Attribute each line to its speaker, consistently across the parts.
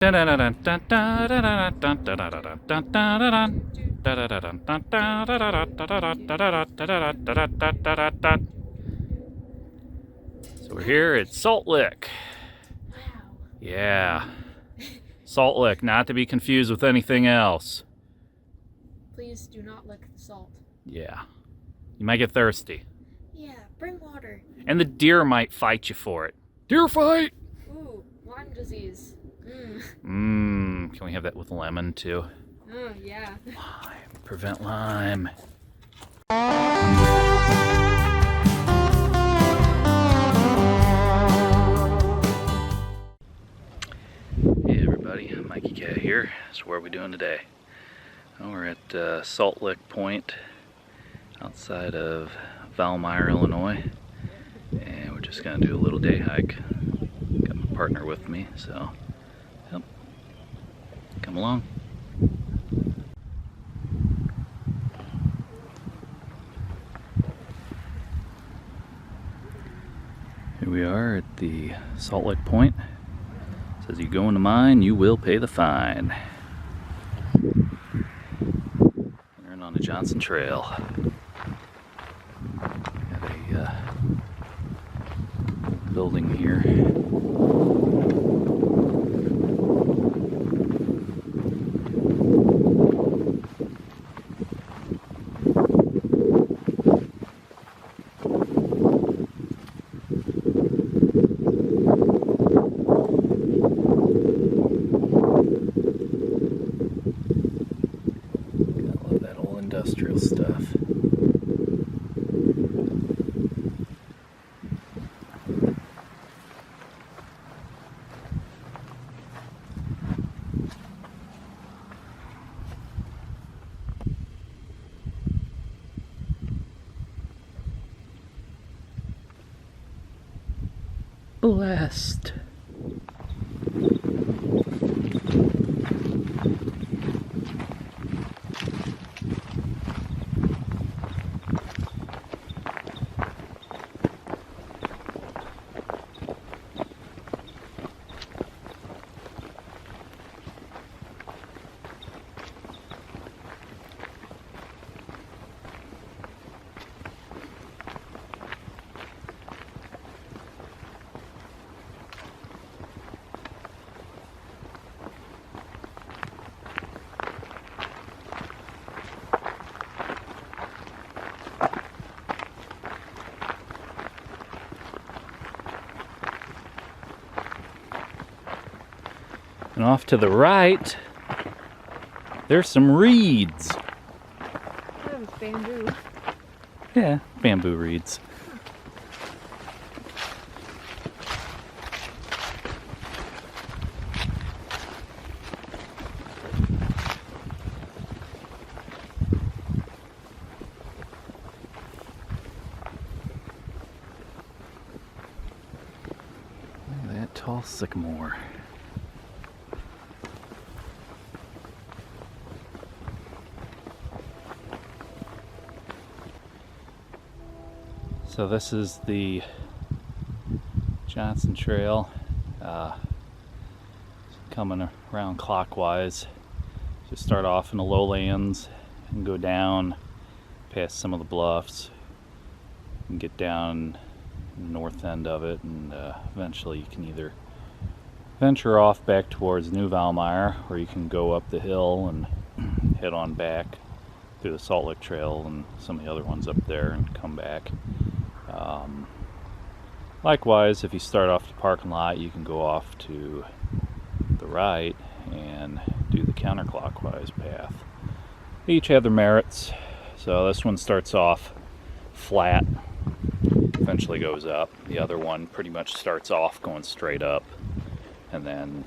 Speaker 1: So we're here at Salt Lick. Yeah. Salt Lick, not to be confused with anything else.
Speaker 2: Please do not lick the salt.
Speaker 1: Yeah. You might get thirsty.
Speaker 2: Yeah, bring water.
Speaker 1: And the deer might fight you for it. Deer fight!
Speaker 2: Ooh, Lyme disease.
Speaker 1: Can we have that with lemon too?
Speaker 2: Oh, yeah.
Speaker 1: Lyme. Prevent Lyme. Hey everybody, Mikeycat here. So what are we doing today? Well, we're at Salt Lick Point outside of Valmeyer, Illinois. And we're just going to do a little day hike. Got my partner with me, so yep. Come along. Here we are at the Salt Lick Point. It says you go into mine, you will pay the fine. We're on the Johnson Trail. Got a building here. Industrial stuff. Blessed. And off to the right, there's some reeds.
Speaker 2: That was bamboo.
Speaker 1: Yeah, bamboo reeds. Look at that tall sycamore. So this is the Johnson Trail, coming around clockwise. Just start off in the lowlands and go down past some of the bluffs and get down the north end of it, and eventually you can either venture off back towards New Valmeyer, or you can go up the hill and head on back through the Salt Lick Trail and some of the other ones up there and come back. Likewise, if you start off the parking lot, you can go off to the right and do the counterclockwise path. They each have their merits. So this one starts off flat, eventually goes up. The other one pretty much starts off going straight up, and then,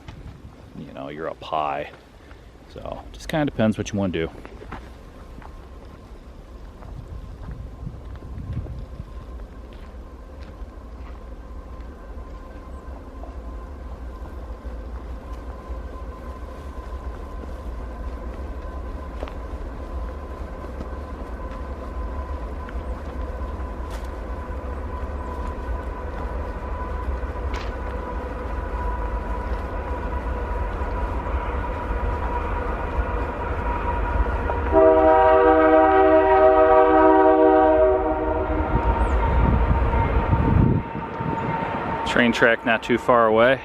Speaker 1: you know, you're up high. So just kind of depends what you want to do. train track not too far away.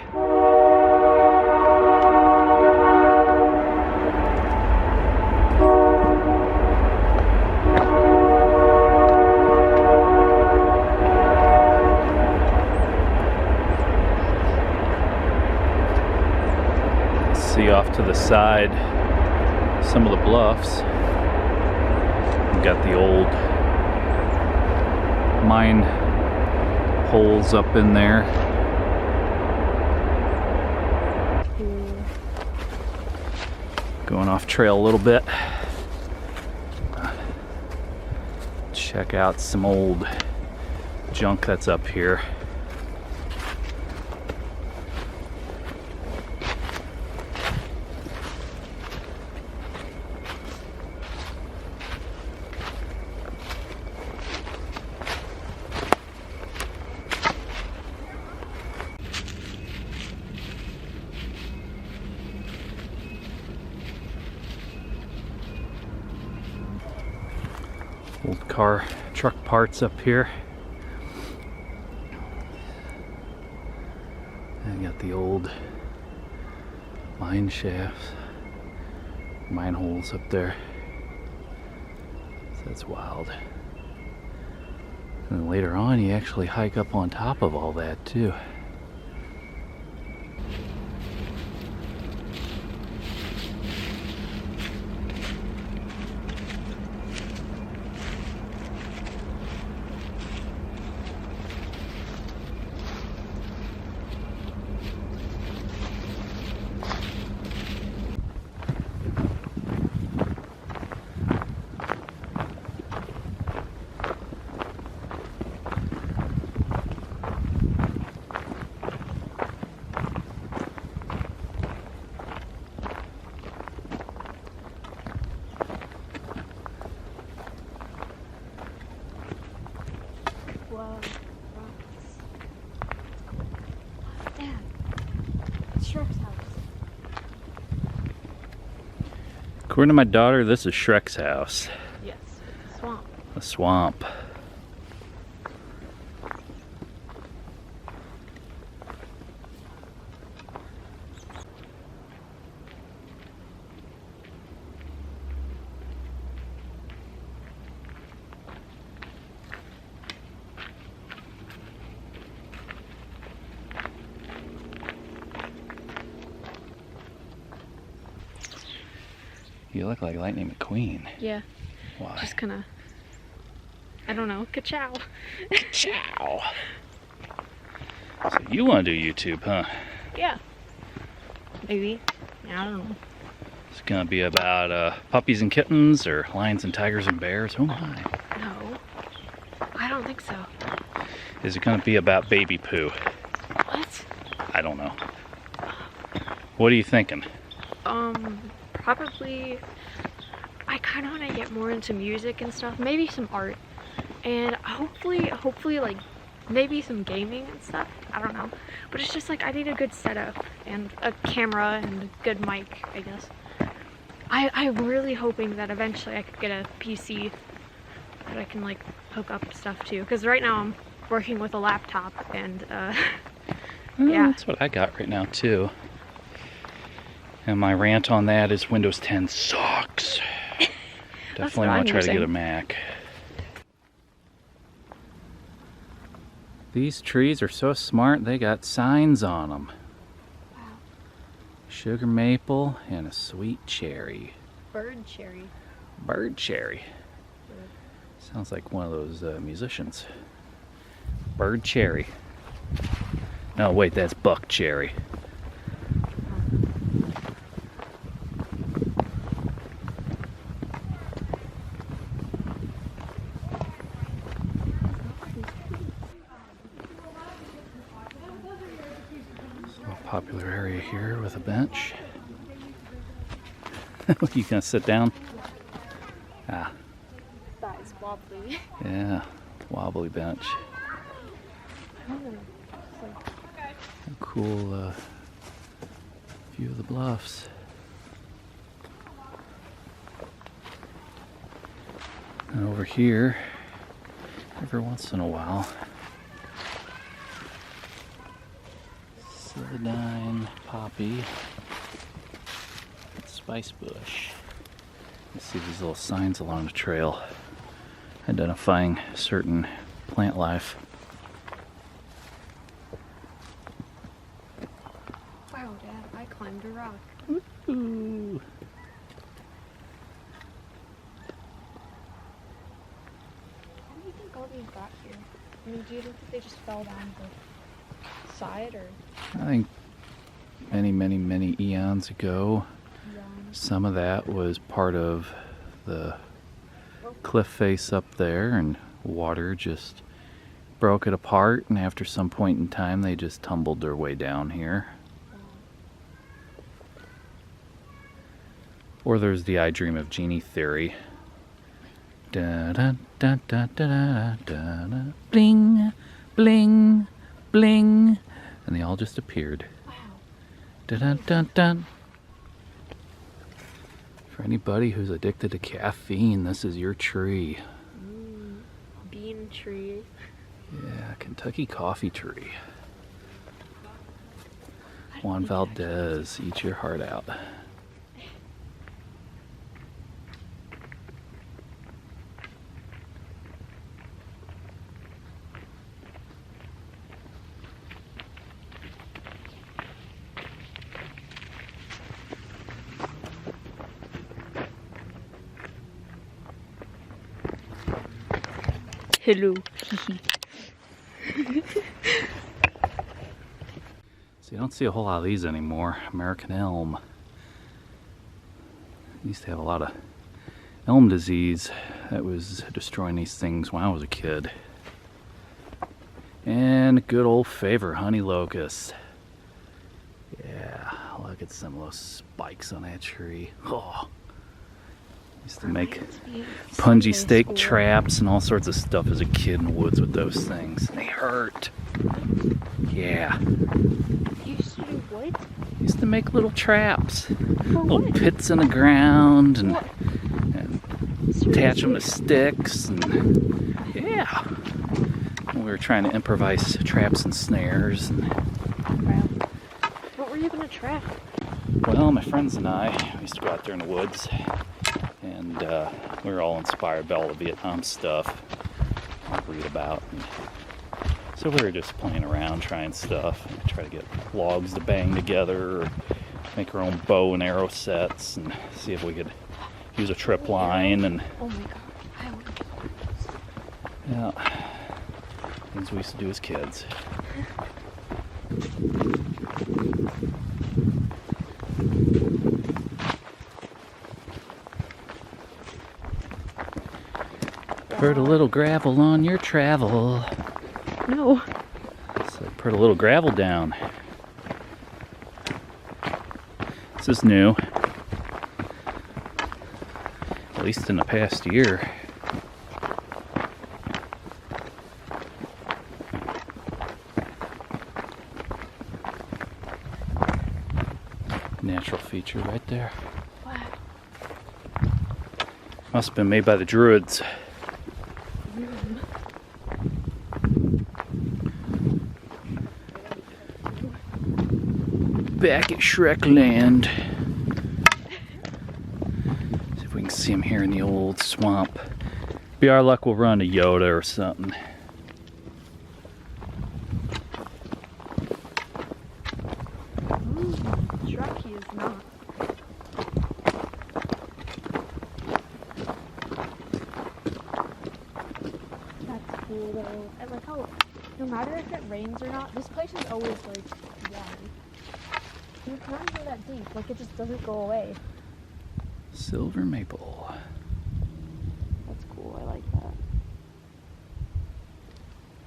Speaker 1: See off to the side some of the bluffs. We've got the old mine holes up in there. Going off trail a little bit. Check out some old junk that's up here. Old car, truck parts up here. And got the old mine shafts, mine holes up there. So that's wild. And then later on, you actually hike up on top of all that too.
Speaker 2: Whoa, rocks. Dad, it's Shrek's house.
Speaker 1: According to my daughter, this is Shrek's house.
Speaker 2: Yes, swamp.
Speaker 1: A swamp. You look like Lightning McQueen.
Speaker 2: Yeah.
Speaker 1: Why?
Speaker 2: Just kinda, I don't know, ka-chow.
Speaker 1: Ciao. So you want to do YouTube, huh?
Speaker 2: Yeah. Maybe. Yeah, I don't know.
Speaker 1: It's gonna be about puppies and kittens, or lions and tigers and bears. Oh my.
Speaker 2: No. I don't think so.
Speaker 1: Is it gonna be about baby poo?
Speaker 2: What?
Speaker 1: I don't know. What are you thinking?
Speaker 2: Probably, I kind of want to get more into music and stuff, maybe some art, and hopefully like maybe some gaming and stuff. I don't know, but it's just like I need a good setup and a camera and a good mic, I guess. I'm really hoping that eventually I could get a PC that I can like hook up stuff to, because right now I'm working with a laptop and yeah.
Speaker 1: That's what I got right now too. And my rant on that is Windows 10 sucks. Definitely want to try to get a Mac. These trees are so smart, they got signs on them.
Speaker 2: Wow.
Speaker 1: Sugar maple and a sweet cherry.
Speaker 2: Bird cherry.
Speaker 1: Bird cherry. Sounds like one of those musicians. Bird cherry. No, wait, that's buck cherry. Popular area here with a bench. You gonna sit down? Ah,
Speaker 2: That is wobbly.
Speaker 1: yeah, wobbly bench. Cool view of the bluffs. And over here, every once in a while, celandine, poppy, spice bush. You see these little signs along the trail identifying certain plant life.
Speaker 2: Wow, Dad, I climbed a rock.
Speaker 1: Ooh.
Speaker 2: How do you think all these got here? I mean, do you think that they just fell down the side, or?
Speaker 1: I think many eons ago, some of that was part of the cliff face up there, and water just broke it apart, and after some point in time they just tumbled their way down here. Or there's the I Dream of Jeannie theory. Da da da da da da da, bling, bling, bling, and they all just appeared.
Speaker 2: Wow.
Speaker 1: Da da da da. For anybody who's addicted to caffeine, this is your tree.
Speaker 2: Bean tree.
Speaker 1: Yeah, Kentucky coffee tree. Juan Valdez, eat your heart out.
Speaker 2: Hello.
Speaker 1: So you don't see a whole lot of these anymore. American elm. Used to have a lot of elm disease that was destroying these things when I was a kid. And a good old favorite, honey locust. Yeah, look at some of those spikes on that tree. Oh. Used to make punji stake traps and all sorts of stuff as a kid in the woods with those things. They hurt. Yeah.
Speaker 2: You used to do what?
Speaker 1: Used to make little traps.
Speaker 2: For
Speaker 1: little
Speaker 2: what?
Speaker 1: pits in the ground and,
Speaker 2: What?
Speaker 1: and attach them to sticks. And yeah. We were trying to improvise traps and snares. And,
Speaker 2: Wow. What were you gonna trap?
Speaker 1: well, my friends and I used to go out there in the woods. And we were all inspired by all the Vietnam stuff I read about. And so we were just playing around, trying stuff, and try to get logs to bang together, or make our own bow and arrow sets, and see if we could use a trip line. And
Speaker 2: Oh my god, I want to.
Speaker 1: yeah, things we used to do as kids. Put a little gravel on your travel.
Speaker 2: No.
Speaker 1: So put a little gravel down. This is new. At least in the past year. Natural feature right there.
Speaker 2: Wow.
Speaker 1: Must have been made by the Druids. Back at Shrek Land. See if we can see him here in the old swamp. Be our luck, we'll run to Yoda or something.
Speaker 2: Shrek, he is not. That's cool though. I like how no matter if it rains or not, this place is always like water. You can't go that deep, like it just doesn't go away.
Speaker 1: Silver maple.
Speaker 2: That's cool, I like that.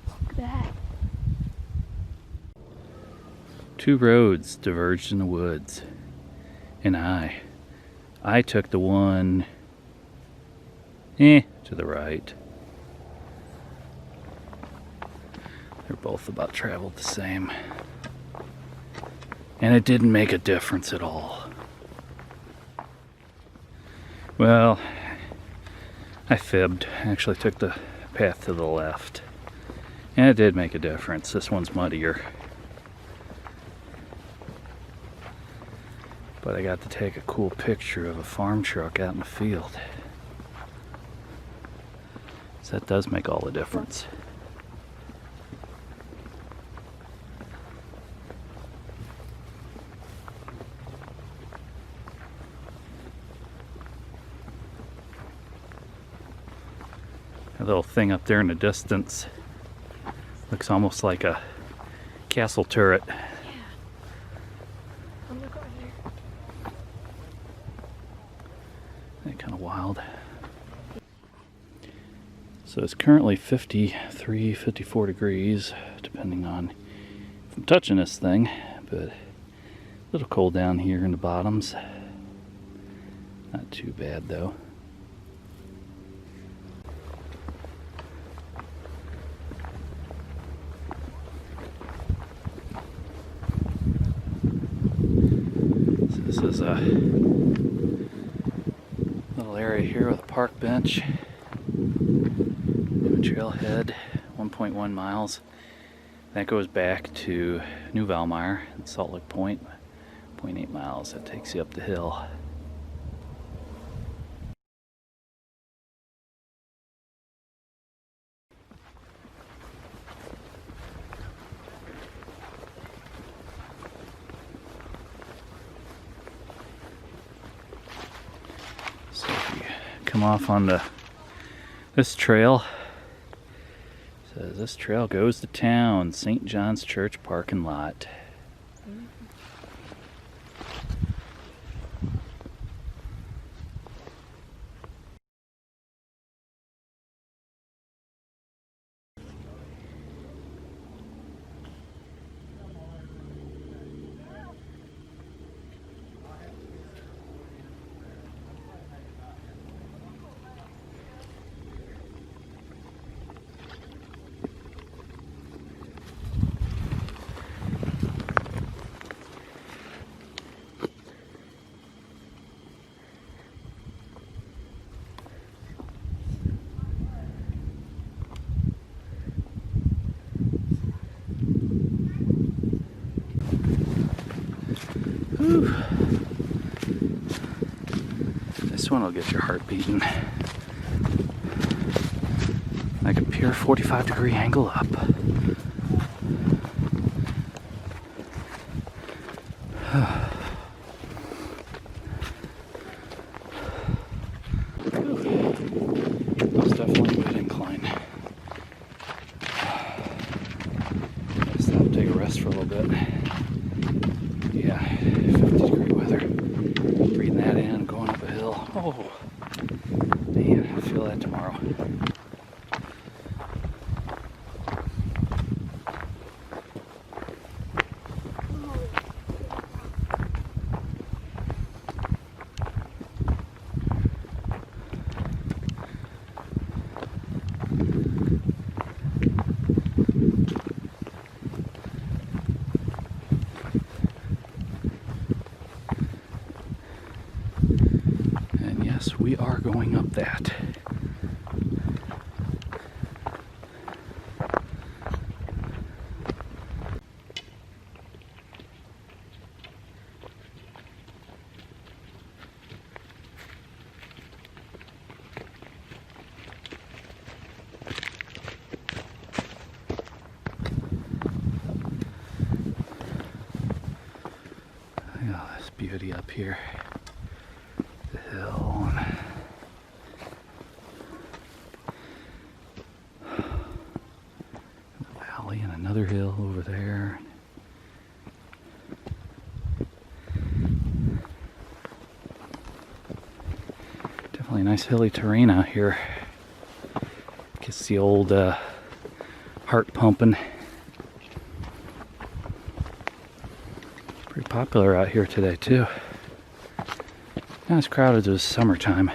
Speaker 2: Look at that.
Speaker 1: Two roads diverged in the woods, and I took the one to the right. They're both about traveled the same, and it didn't make a difference at all. Well, I fibbed. I actually took the path to the left, and it did make a difference. This one's muddier. But I got to take a cool picture of a farm truck out in the field. So that does make all the difference. A little thing up there in the distance looks almost like a castle turret.
Speaker 2: Yeah. Oh, look over there.
Speaker 1: They're kind of wild. So it's currently 53, 54 degrees, depending on if I'm touching this thing, but a little cold down here in the bottoms. Not too bad though. So this is a little area here with a park bench. Newman trailhead, 1.1 miles. That goes back to New Valmeyer and Salt Lake Point, 0.8 miles. That takes you up the hill. So if you come off on this trail, says this trail goes to town, St. John's Church parking lot. Whew. This one will get your heart beating. Like a pure 45-degree angle up. It's definitely a good incline. Stop, take a rest for a little bit. Yeah, 50-degree weather. Breathing that in, going up a hill. Oh, man, I'll feel that tomorrow. And yes, we are going up that. Look at all this beauty up here. The hill. The valley and another hill over there. Definitely nice hilly terrain out here. Gets the old heart pumping. Pretty popular out here today too. Not as crowded as summertime.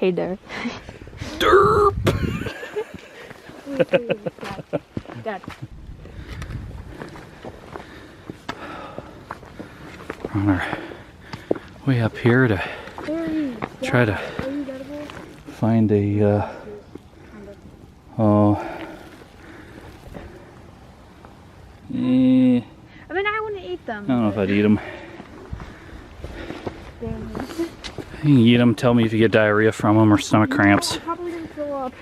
Speaker 2: Hey there.
Speaker 1: Derp!
Speaker 2: Wait, Dad.
Speaker 1: We're on our way up here to try to find a, oh,
Speaker 2: I mean, I want to eat them.
Speaker 1: I don't know if I'd eat them.
Speaker 2: Damn.
Speaker 1: You can eat them, tell me if you get diarrhea from them or stomach cramps.
Speaker 2: I'm probably going to throw up.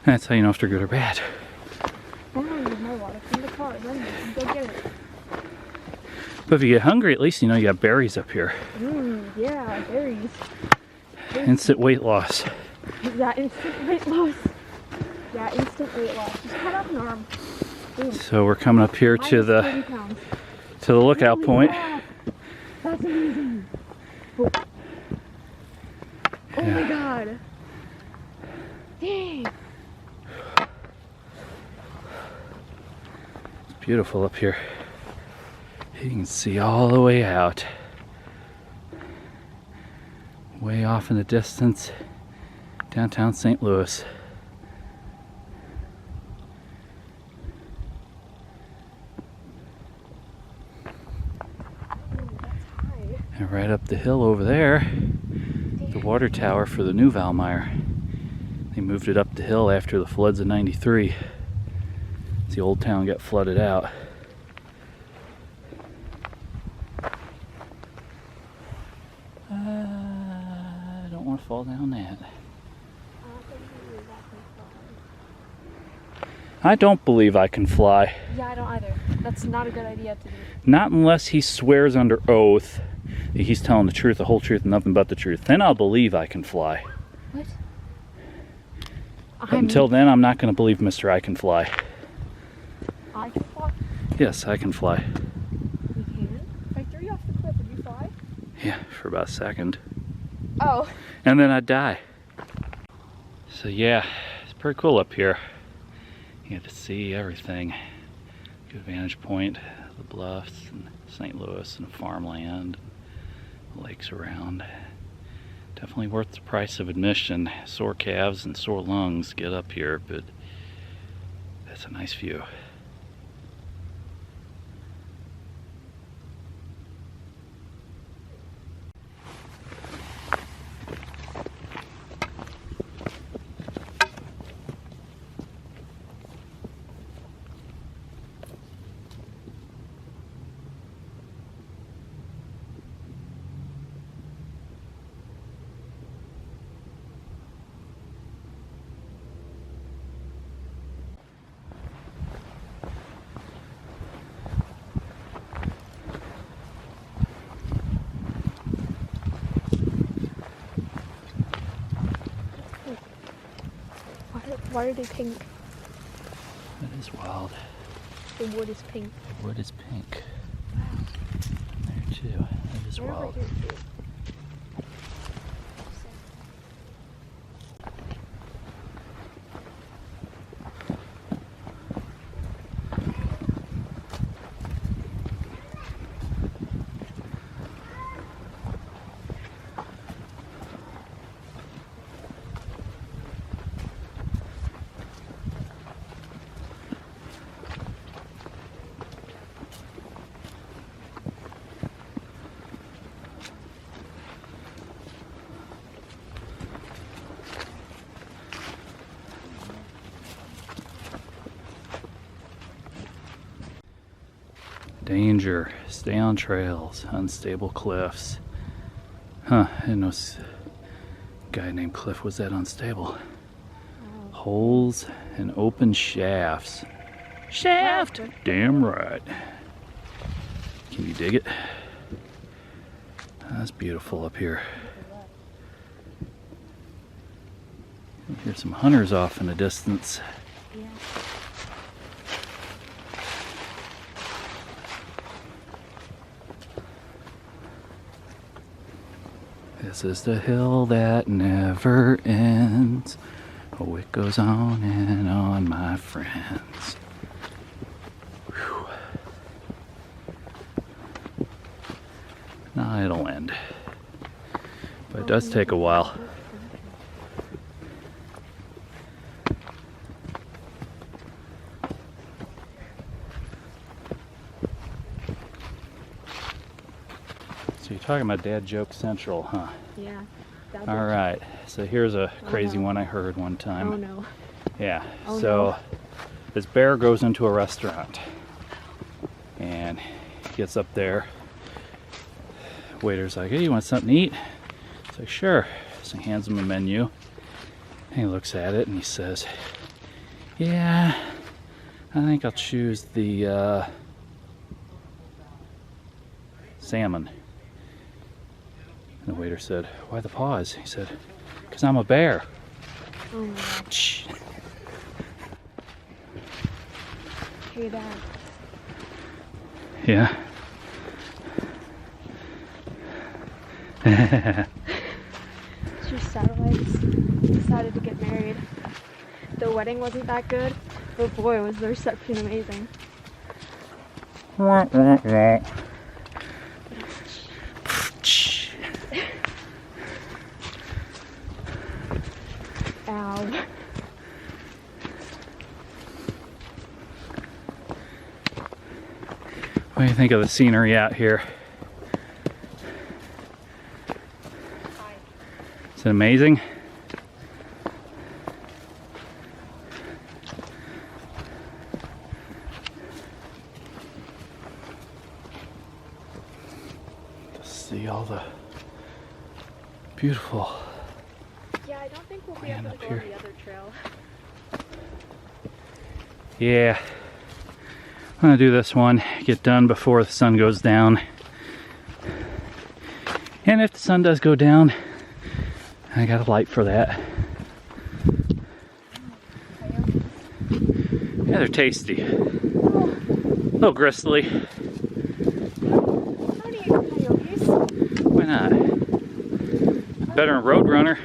Speaker 1: That's how you know if they're good or bad.
Speaker 2: I don't need my water from the car. Then go get it.
Speaker 1: But if you get hungry, at least you know you got berries up here.
Speaker 2: Yeah, berries.
Speaker 1: Instant weight loss.
Speaker 2: Yeah, instant weight loss. Yeah, instant weight loss. Just cut off an arm. Boom.
Speaker 1: So we're coming up here to
Speaker 2: Minus 30 pounds.
Speaker 1: the lookout point.
Speaker 2: That's amazing. Oh, oh my god. Dang.
Speaker 1: It's beautiful up here. You can see all the way out. Way off in the distance, downtown St. Louis. And right up the hill over there, the water tower for the new Valmeyer. They moved it up the hill after the floods of '93. The old town got flooded out. I don't want to fall down that. I don't believe I can fly.
Speaker 2: Yeah, I don't either. That's not a good idea to do.
Speaker 1: Not unless he swears under oath that he's telling the truth, the whole truth, and nothing but the truth. Then I'll believe I can fly.
Speaker 2: What?
Speaker 1: But until then, I'm not going to believe Mr. I can fly.
Speaker 2: I can fly?
Speaker 1: Yes, I can fly.
Speaker 2: You can? If I threw you off the cliff, would you fly?
Speaker 1: Yeah, for about a second.
Speaker 2: Oh.
Speaker 1: And then I'd die. So yeah, it's pretty cool up here. You get to see everything. Good vantage point, the bluffs and St. Louis and farmland, lakes around. Definitely worth the price of admission. Sore calves and sore lungs get up here, but that's a nice view.
Speaker 2: Why are they pink?
Speaker 1: That is wild.
Speaker 2: The wood is pink.
Speaker 1: The wood is pink. There too. That is wild. Danger. Stay on trails. Unstable cliffs. Huh, I didn't know a guy named Cliff was that unstable.
Speaker 2: Oh.
Speaker 1: Holes and open shafts. Shaft! Damn right. Can you dig it? That's beautiful up here. You hear some hunters off in the distance.
Speaker 2: Yeah.
Speaker 1: This is the hill that never ends. Oh, it goes on and on, my friends. Whew. Nah, it'll end. But it does take a while. So you're talking about Dad Joke Central, huh?
Speaker 2: Yeah.
Speaker 1: All right. So here's a crazy
Speaker 2: no.
Speaker 1: one I heard one time.
Speaker 2: Oh no.
Speaker 1: Yeah.
Speaker 2: Oh,
Speaker 1: So
Speaker 2: no.
Speaker 1: this bear goes into a restaurant and he gets up there. Waiter's like, "Hey, you want something to eat?" It's like, "Sure." So he hands him a menu. And he looks at it and he says, "Yeah, I think I'll choose the salmon." And the waiter said, "Why the pause?" He said, "'Cause I'm a bear."
Speaker 2: Oh my gosh. Hey, Dad.
Speaker 1: Yeah.
Speaker 2: Two satellites decided to get married. The wedding wasn't that good, but boy, was the reception amazing. Ow.
Speaker 1: What do you think of the scenery out here? Is it amazing? To see all the beautiful.
Speaker 2: Yeah, I don't think we'll be
Speaker 1: Land
Speaker 2: able to
Speaker 1: up
Speaker 2: go on
Speaker 1: here.
Speaker 2: the other trail.
Speaker 1: Yeah. I'm gonna do this one, get done before the sun goes down. And if the sun does go down, I got a light for that. Yeah, they're tasty. A little gristly.
Speaker 2: How do you eat coyotes?
Speaker 1: Why not? Better than Roadrunner.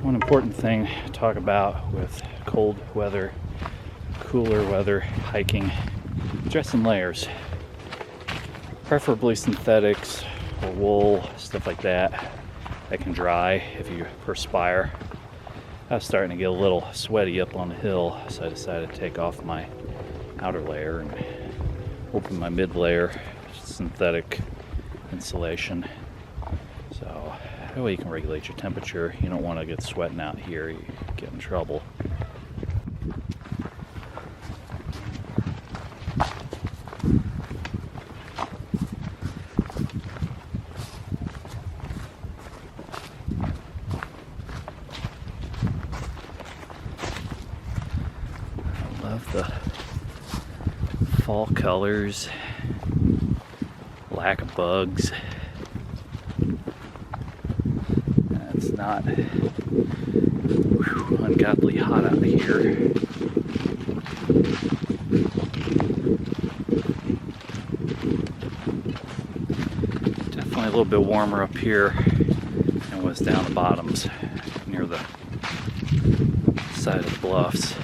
Speaker 1: One important thing to talk about with cold weather, cooler weather hiking, dress in layers. Preferably synthetics or wool, stuff like that can dry if you perspire. I was starting to get a little sweaty up on the hill, so I decided to take off my outer layer and open my mid layer, synthetic insulation. So that way you can regulate your temperature. You don't want to get sweating out here, you get in trouble. I love the fall colors, lack of bugs. It's not ungodly hot out here. Definitely a little bit warmer up here than it was down the bottoms near the side of the bluffs.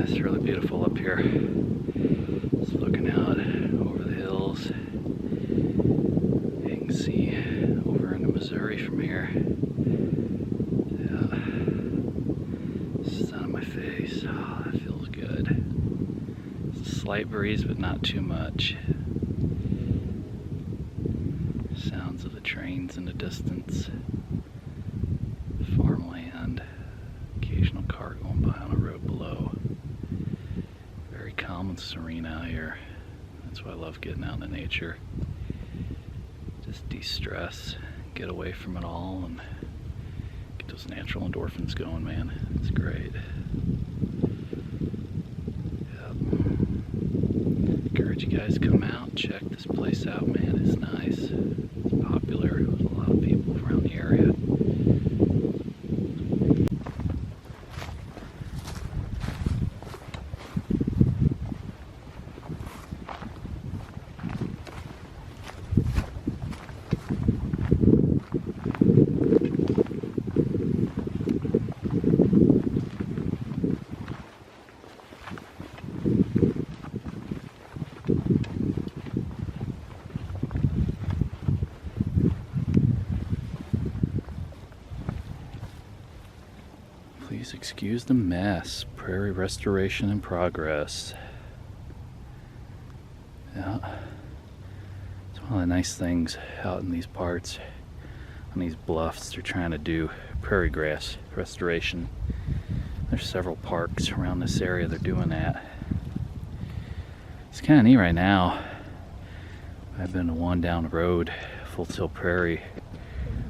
Speaker 1: It's really beautiful up here. Just looking out over the hills. You can see over into Missouri from here. Yeah. Sun on my face. Oh, that feels good. It's a slight breeze, but not too much. Sounds of the trains in the distance. Farmland. Occasional car going by on a road below. Very calm and serene out here. That's why I love getting out in nature. Just de-stress, get away from it all, and get those natural endorphins going, man. It's great. Yep. Encourage you guys to come out, check this place out, man. It's nice. It's popular with a lot of people around the area. Please excuse the mess. Prairie restoration in progress. Yeah. It's one of the nice things out in these parts, on these bluffs. They're trying to do prairie grass restoration. There's several parks around this area they're doing that. It's kind of neat right now. I've been to one down the road, Full Tilt Prairie.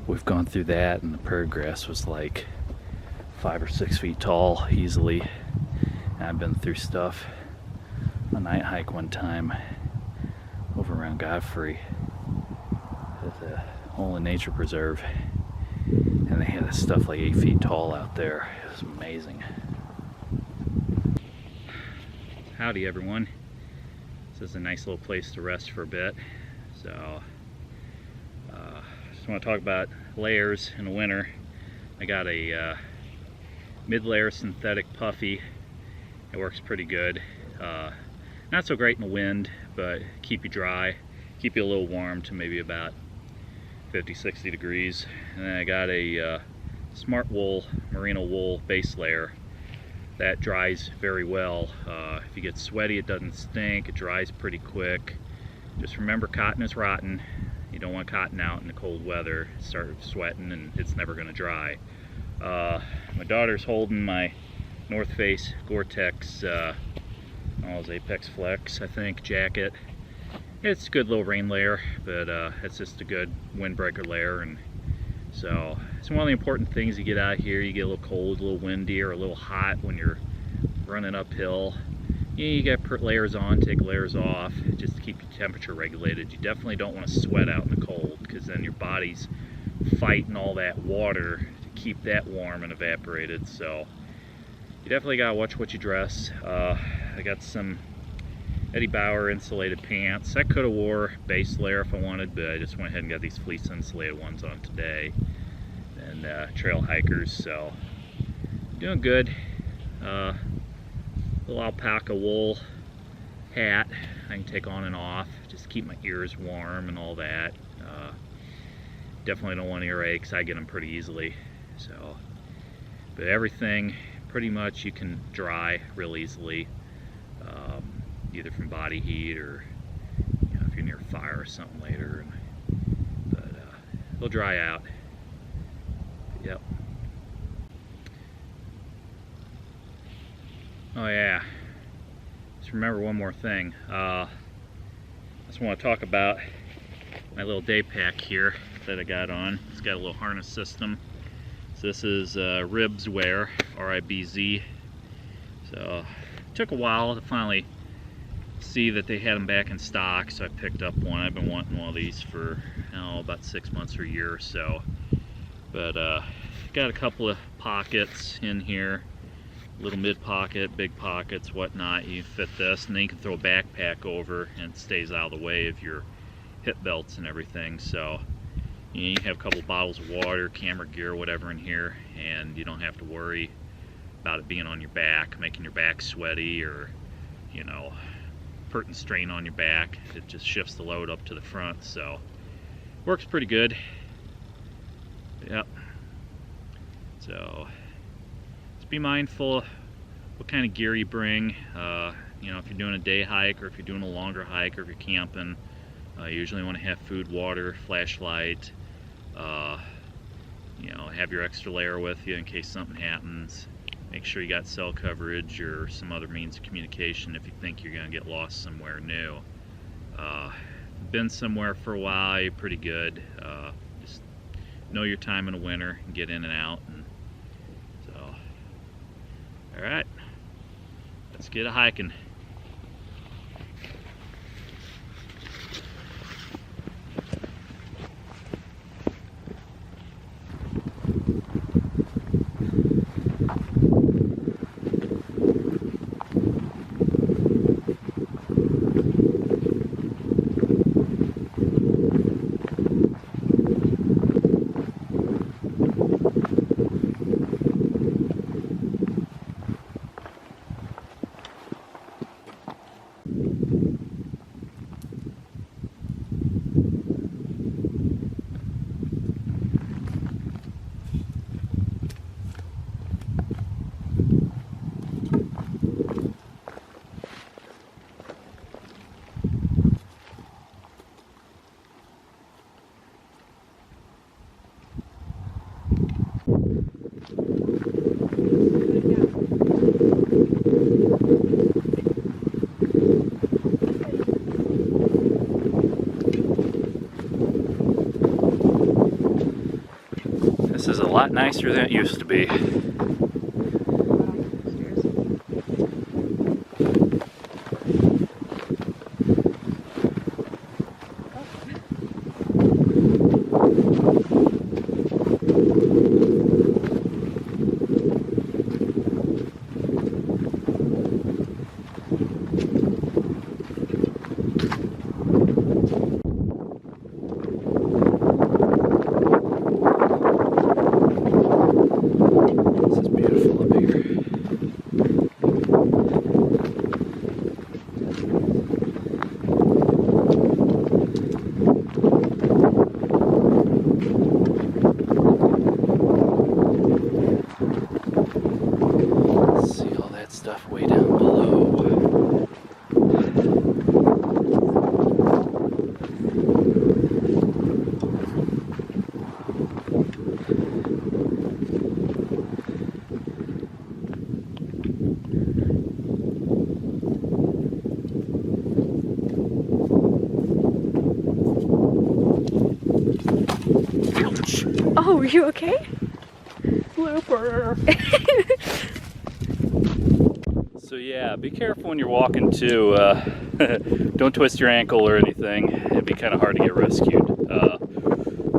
Speaker 1: We've gone through that, and the prairie grass was like 5 or 6 feet tall easily. And I've been through stuff. A night hike one time over around Godfrey at the Olin Nature Preserve, and they had this stuff like 8 feet tall out there. It was amazing. Howdy everyone. This is a nice little place to rest for a bit. So just want to talk about layers in the winter. I got a mid-layer synthetic puffy. It works pretty good. Not so great in the wind, but keep you dry, keep you a little warm to maybe about 50-60 degrees. And then I got a Smart Wool merino wool base layer that dries very well. If you get sweaty, it doesn't stink, it dries pretty quick. Just remember, cotton is rotten. You don't want cotton out in the cold weather. Start sweating and it's never going to dry. My daughter's holding my North Face Gore-Tex Apex Flex, I think, jacket. It's a good little rain layer, but it's just a good windbreaker layer. And so it's one of the important things. You get out here, you get a little cold, a little windy, or a little hot when you're running uphill. You got to put layers on, take layers off, just to keep your temperature regulated. You definitely don't want to sweat out in the cold, because then your body's fighting all that water to keep that warm and evaporated. So you definitely got to watch what you dress. I got some Eddie Bauer insulated pants. I could have wore base layer if I wanted, but I just went ahead and got these fleece insulated ones on today. And trail hikers, so doing good. Little alpaca wool hat I can take on and off, just keep my ears warm and all that. Definitely don't want earaches. I get them pretty easily. So, but everything pretty much you can dry real easily, either from body heat or if you're near a fire or something later. But they'll dry out. Yep. Oh yeah, just remember one more thing. I just want to talk about my little day pack here that I got on. It's got a little harness system. So this is Ribs Wear, R-I-B-Z. So it took a while to finally see that they had them back in stock, so I picked up one. I've been wanting one of these for about 6 months or a year or so. But got a couple of pockets in here. Little mid pocket, big pockets, whatnot. You fit this, and then you can throw a backpack over and it stays out of the way of your hip belts and everything. So you have a couple bottles of water, camera gear, whatever in here, and you don't have to worry about it being on your back, making your back sweaty, or, you know, putting strain on your back. It just shifts the load up to the front, so works pretty good. Yep. So just be mindful what kind of gear you bring. You know, if you're doing a day hike, or if you're doing a longer hike, or if you're camping, you usually want to have food, water, flashlight. You know, have your extra layer with you in case something happens. Make sure you got cell coverage or some other means of communication if you think you're going to get lost somewhere new. Been somewhere for a while, you're pretty good. Just know your time in the winter and get in and out. And so, all right, let's get a hiking. This is a lot nicer than it used to be. Stuff way down below.
Speaker 2: Ouch! Oh, are you okay?
Speaker 1: So yeah, be careful when you're walking too. Don't twist your ankle or anything. It'd be kind of hard to get rescued.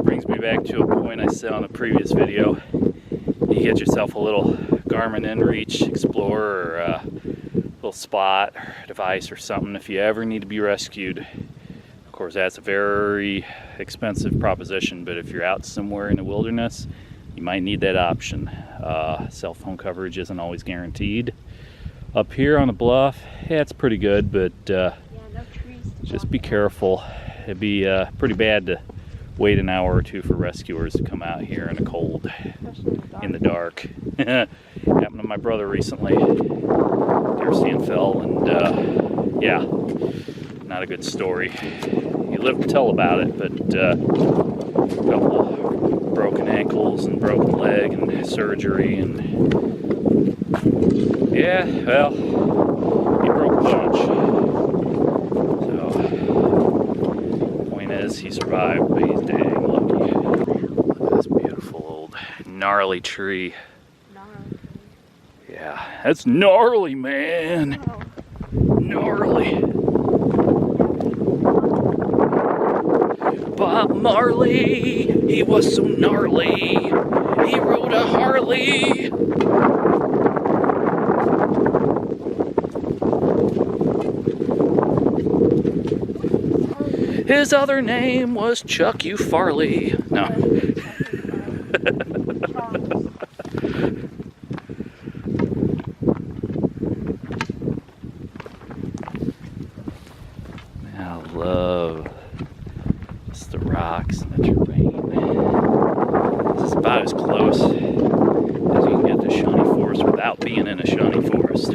Speaker 1: Brings me back to a point I said on a previous video. You get yourself a little Garmin InReach Explorer, or a little spot or device or something if you ever need to be rescued. Of course, that's a very expensive proposition, but if you're out somewhere in the wilderness, you might need that option. Cell phone coverage isn't always guaranteed. Up here on the bluff, yeah, it's pretty good, but
Speaker 2: Yeah, no trees to
Speaker 1: just
Speaker 2: walk
Speaker 1: be
Speaker 2: around.
Speaker 1: careful. It'd be pretty bad to wait an hour or two for rescuers to come out here in the cold,
Speaker 2: Especially
Speaker 1: in the dark. Happened to my brother recently. Deer stand fell, and yeah, not a good story. He lived to tell about it, but a couple of broken ankles and broken leg and surgery, and yeah, well, he broke a bunch. So, point is, he survived, but he's dang lucky. Look at this beautiful old gnarly tree.
Speaker 2: Gnarly.
Speaker 1: Yeah, that's gnarly, man.
Speaker 2: Oh.
Speaker 1: Gnarly. Bob Marley, he was so gnarly. He rode a Harley. His other name was Chuck U. Farley. No. rocks and the terrain. This is about as close as you can get to Shawnee Forest without being in a Shawnee Forest.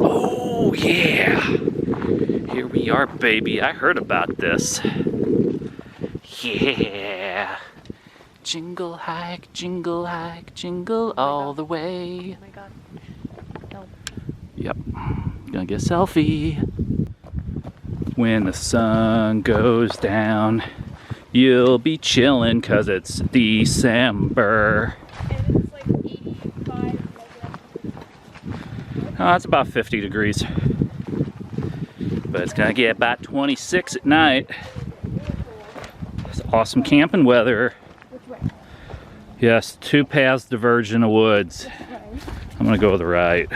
Speaker 1: Oh yeah! Here we are, baby. I heard about this. Yeah! Jingle hike, jingle all the way.
Speaker 2: Oh my god. No.
Speaker 1: Yep. Gonna get a selfie. When the sun goes down, you'll be chillin' 'cause it's December.
Speaker 2: And it's like 85.
Speaker 1: Oh, it's about 50 degrees. But it's gonna get about 26 at night. It's awesome camping weather.
Speaker 2: Which way?
Speaker 1: Yes, 2 paths diverge in the woods.
Speaker 2: Which way?
Speaker 1: I'm gonna go with the right.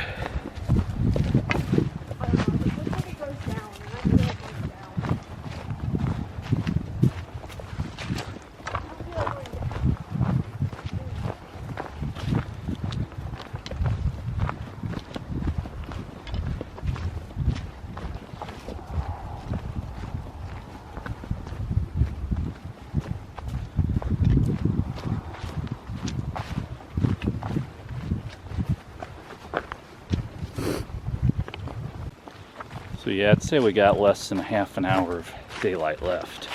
Speaker 1: So yeah, I'd say we got less than a half an hour of daylight left.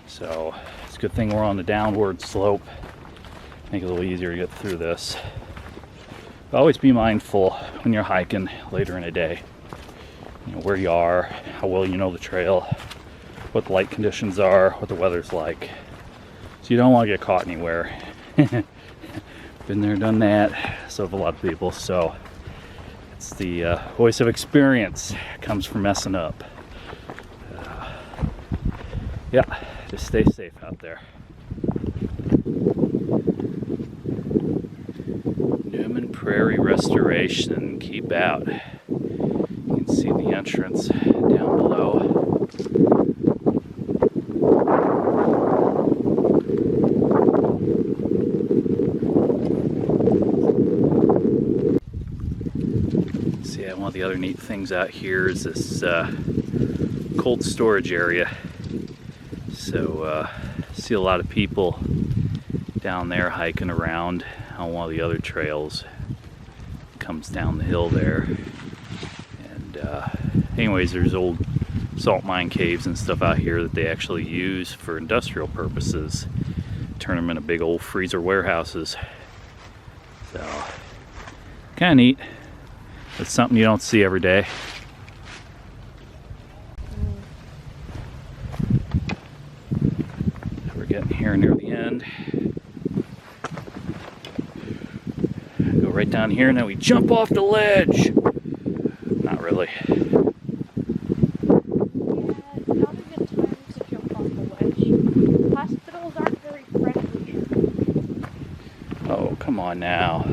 Speaker 1: So it's a good thing we're on the downward slope. Make it a little easier to get through this. But always be mindful when you're hiking later in the day. You know, where you are, how well you know the trail, what the light conditions are, what the weather's like. So you don't want to get caught anywhere. Been there, done that. So have a lot of people. So it's the voice of experience comes from messing up. Yeah, just stay safe out there. Newman Prairie Restoration, keep out. You can see the entrance down below. One of the other neat things out here is this cold storage area. So see a lot of people down there hiking around on one of the other trails. Comes down the hill there. And anyways, there's old salt mine caves and stuff out here that they actually use for industrial purposes. Turn them into big old freezer warehouses. So kind of neat. It's something you don't see every day. We're getting here near the end. Go right down here and then we jump off the ledge. Not really.
Speaker 2: Yeah, not a good time to jump off the ledge. Hospitals aren't very friendly.
Speaker 1: Oh, come on now.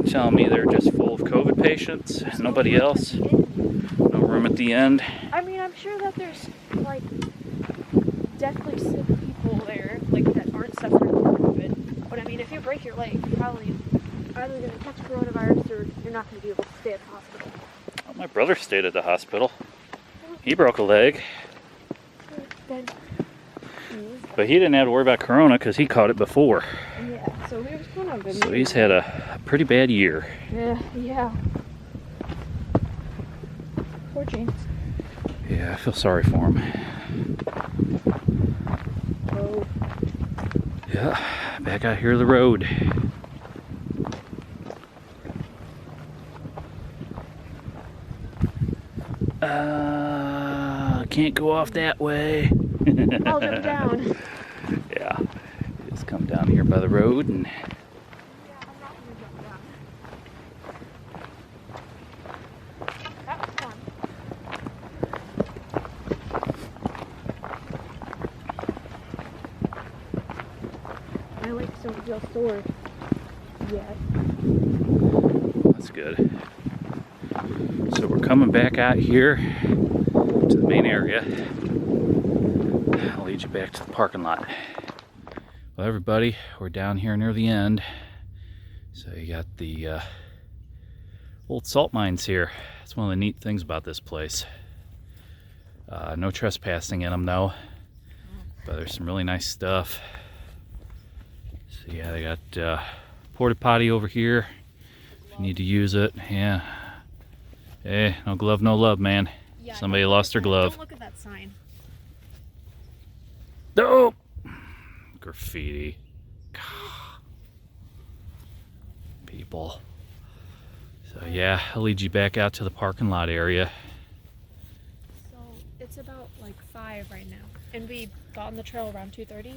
Speaker 1: Telling me they're just full of COVID patients, nobody else, no room at the end.
Speaker 2: I mean, I'm sure that there's like deathly sick people there, like that aren't suffering from COVID. But I mean, if you break your leg, you're probably either going to catch coronavirus or you're not going to be able to stay at the hospital.
Speaker 1: Well, my brother stayed at the hospital. He broke a leg, but he didn't have to worry about corona because he caught it before.
Speaker 2: Yeah, so he was kind of
Speaker 1: So he's had a pretty bad year.
Speaker 2: Yeah. Poor James.
Speaker 1: Yeah, I feel sorry for him.
Speaker 2: Oh.
Speaker 1: Yeah, back out here to the road. Can't go off that way.
Speaker 2: I'll jump down.
Speaker 1: Yeah, just come down here by the road and
Speaker 2: My legs don't feel sore yet.
Speaker 1: that's good. So we're coming back out here to the main area. I'll lead you back to the parking lot. Well, everybody, we're down here near the end. So you got the old salt mines here. That's one of the neat things about this place. No trespassing in them though, but there's some really nice stuff. So yeah, they got porta potty over here if you need to use it. Yeah. Hey, no glove, no love, man.
Speaker 2: Yeah,
Speaker 1: Somebody lost their glove.
Speaker 2: Don't look at that sign.
Speaker 1: Oh! Graffiti. People. So yeah, I'll lead you back out to the parking lot area.
Speaker 2: So it's about like 5 right now, and we got on the trail around 2:30.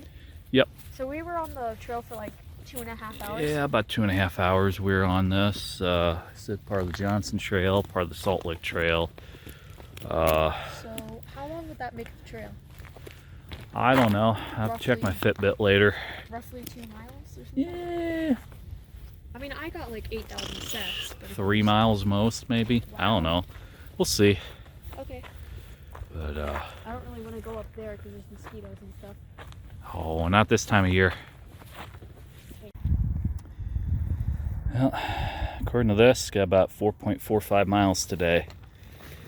Speaker 1: Yep.
Speaker 2: So we were on the trail for like 2.5 hours.
Speaker 1: Yeah, about 2.5 hours we're on this. I said part of the Johnson Trail, part of the Salt Lick Trail.
Speaker 2: So how long would that make the trail?
Speaker 1: I don't know. I'll have to check my Fitbit later.
Speaker 2: Roughly 2 miles or something?
Speaker 1: Yeah.
Speaker 2: I mean, I got like 8,000 steps. But
Speaker 1: 3 miles most, maybe.
Speaker 2: Wow.
Speaker 1: I don't know. We'll see.
Speaker 2: Okay.
Speaker 1: But
Speaker 2: I don't really want to go up there because there's mosquitoes and stuff.
Speaker 1: oh, not this time of year. Well, according to this, got about 4.45 miles today,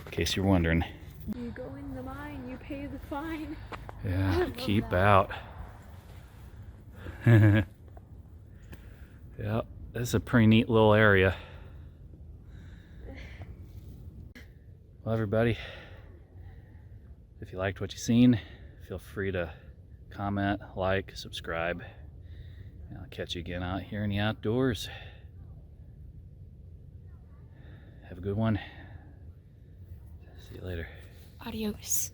Speaker 1: in case you're wondering.
Speaker 2: You go in the mine, you pay the fine.
Speaker 1: Yeah, keep
Speaker 2: that.
Speaker 1: out. Yeah, this is a pretty neat little area. Well, everybody, if you liked what you seen, feel free to comment, like, subscribe. And I'll catch you again out here in the outdoors. Have a good one. See you later.
Speaker 2: Adios.